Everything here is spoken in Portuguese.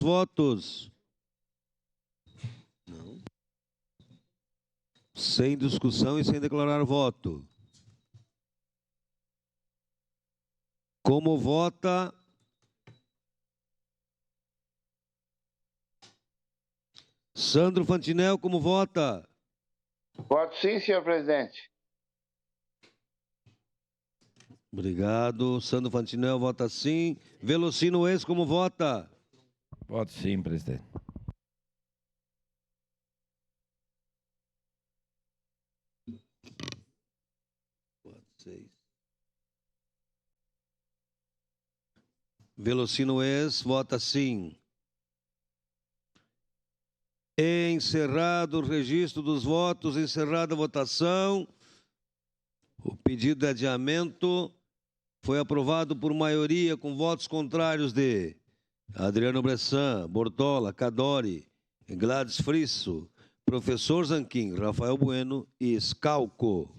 Votos. Não. Sem discussão e sem declarar voto. Como vota? Sandro Fantinel, como vota? Voto sim, senhor presidente. Obrigado. Sandro Fantinel vota sim. Velocino Ex, como vota? Voto sim, presidente. Velocino Ex, vota sim. Encerrado o registro dos votos, encerrada a votação. O pedido de adiamento foi aprovado por maioria, com votos contrários de Adriano Bressan, Bortola, Cadori, Gladys Frisso, Professor Zanquim, Rafael Bueno e Scalco.